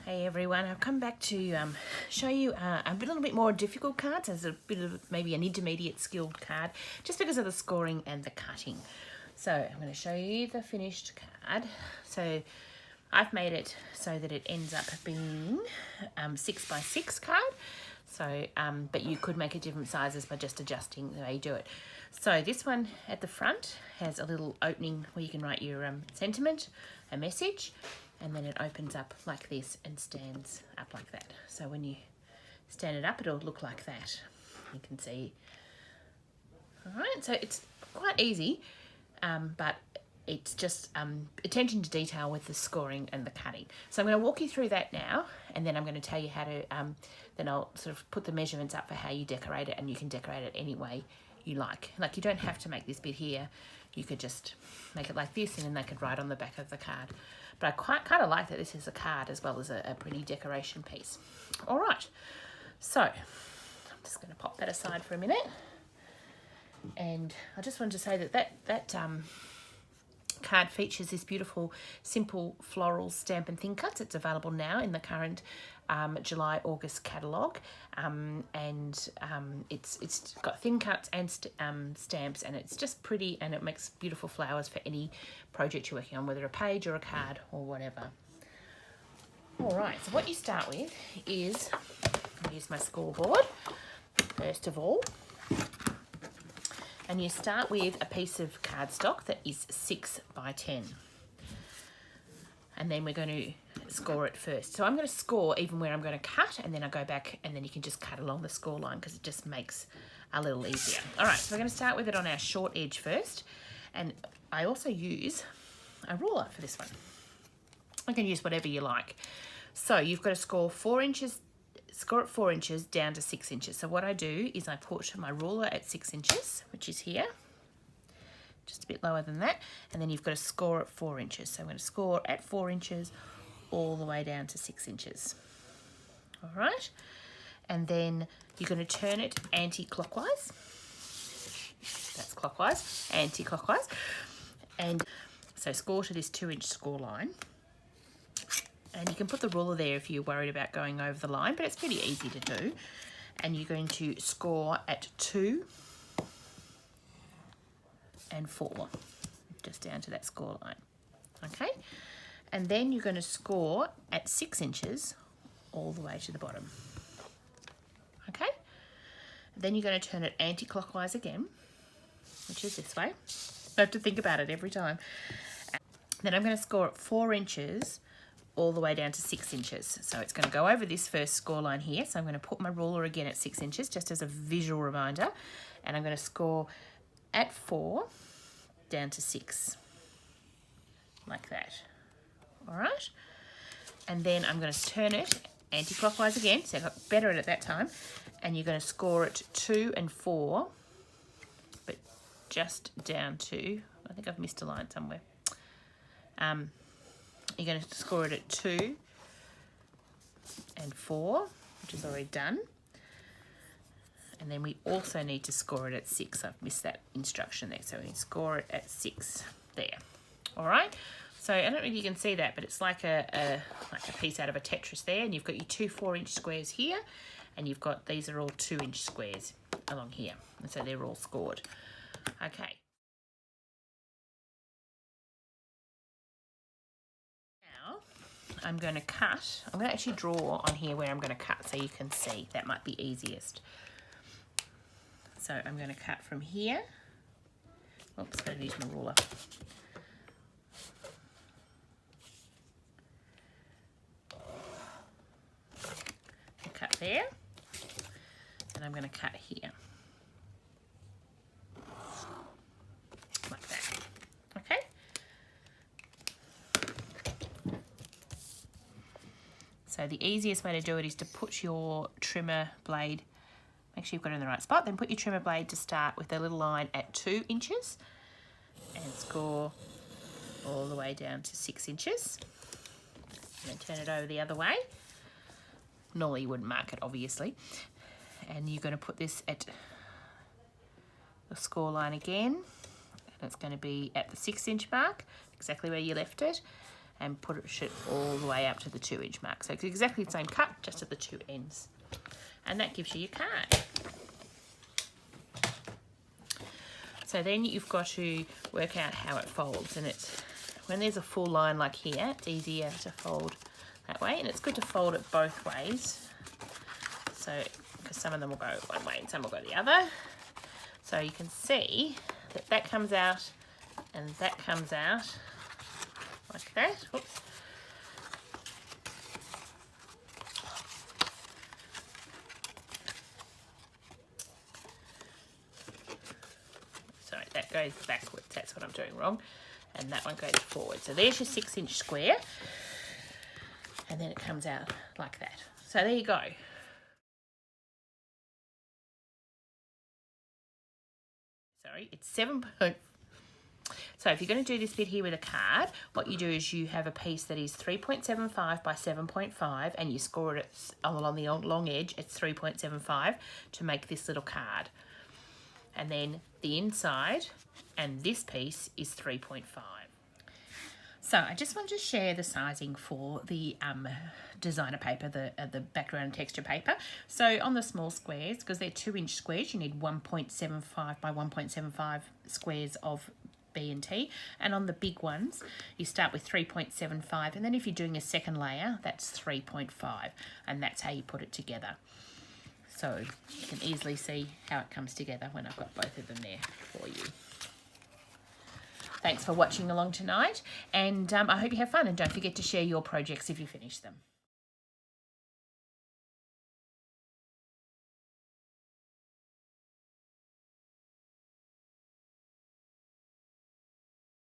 Hey everyone, I've come back to show you a little bit more difficult cards as a bit of maybe an intermediate skilled card, just because of the scoring and the cutting. So I'm going to show you the finished card. So I've made it so that it ends up being 6x6 card. So, but you could make it different sizes by just adjusting the way you do it. So this one at the front has a little opening where you can write your sentiment, a message, and then it opens up like this and stands up like that. So when you stand it up, it'll look like that. You can see. All right, so it's quite easy, but it's just attention to detail with the scoring and the cutting. So I'm going to walk you through that now, and then I'm going to tell you how to, then I'll sort of put the measurements up for how you decorate it, and you can decorate it any way you like. Like, you don't have to make this bit here. You could just make it like this, and then they could write on the back of the card. But I kind of like that this is a card as well as a pretty decoration piece. All right, so I'm just going to pop that aside for a minute. And I just wanted to say that card features this beautiful, simple floral stamp and thin cuts. It's available now in the current July-August catalogue, and it's got thin cuts and stamps, and it's just pretty, and it makes beautiful flowers for any project you're working on, whether a page or a card or whatever. All right, so what you start with is, I'll use my scoreboard first of all. And you start with a piece of cardstock that is 6x10. And then we're going to score it first. So I'm going to score even where I'm going to cut, and then I go back, and then you can just cut along the score line because it just makes a little easier. All right, so we're going to start with it on our short edge first. And I also use a ruler for this one. You can use whatever you like. So you've got to score 4 inches. Score it 4 inches down to 6 inches. So what I do is I put my ruler at 6 inches, which is here, just a bit lower than that, and then you've got to score at 4 inches. So I'm going to score at 4 inches all the way down to 6 inches. All right, and then you're going to turn it anti-clockwise. That's clockwise, anti-clockwise, and so score to this 2-inch score line. And you can put the ruler there if you're worried about going over the line, but it's pretty easy to do. And you're going to score at 2 and 4, just down to that score line. Okay? And then you're going to score at 6 inches all the way to the bottom. Okay? Then you're going to turn it anti-clockwise again, which is this way. I have to think about it every time. Then I'm going to score at 4 inches all the way down to 6 inches. So it's going to go over this first score line here. So I'm going to put my ruler again at 6 inches, just as a visual reminder. And I'm going to score at 4 down to 6, like that. All right. And then I'm going to turn it anti-clockwise again. So I got better at it that time. And you're going to score it 2 and 4, but just down to, I think I've missed a line somewhere. You're going to score it at 2 and 4, which is already done. And then we also need to score it at 6. I've missed that instruction there. So we score it at 6 there. All right. So I don't know if you can see that, but it's like a piece out of a Tetris there. And you've got your 2 4-inch squares here. And you've got, these are all 2-inch squares along here. And so they're all scored. Okay. I'm going to cut. I'm going to actually draw on here where I'm going to cut so you can see. That might be easiest. So I'm going to cut from here. Oops, got to use my ruler. I'll cut there. And I'm going to cut here. Like that. Okay? So the easiest way to do it is to put your trimmer blade, make sure you've got it in the right spot, then put your trimmer blade to start with a little line at 2 inches and score all the way down to 6 inches. And then turn it over the other way. Normally you wouldn't mark it, obviously. And you're going to put this at the score line again. And it's going to be at the 6-inch mark, exactly where you left it. and push it all the way up to the 2-inch mark. So it's exactly the same cut, just at the two ends. And that gives you your card. So then you've got to work out how it folds, and it's when there's a full line like here, it's easier to fold that way, and it's good to fold it both ways. So, because some of them will go one way and some will go the other. So you can see that that comes out and that comes out like that. Whoops. Sorry, that goes backwards. That's what I'm doing wrong. And that one goes forward. So there's your 6-inch square. And then it comes out like that. So there you go. Sorry, it's 7. So if you're going to do this bit here with a card, what you do is you have a piece that is 3.75 by 7.5 and you score it along the long edge at 3.75 to make this little card. And then the inside and this piece is 3.5. So I just wanted to share the sizing for the designer paper, the background texture paper. So on the small squares, because they're 2-inch squares, you need 1.75 by 1.75 squares of B&T. And on the big ones, you start with 3.75. And then if you're doing a second layer, that's 3.5. And that's how you put it together. So you can easily see how it comes together when I've got both of them there for you. Thanks for watching along tonight, and I hope you have fun, and don't forget to share your projects if you finish them.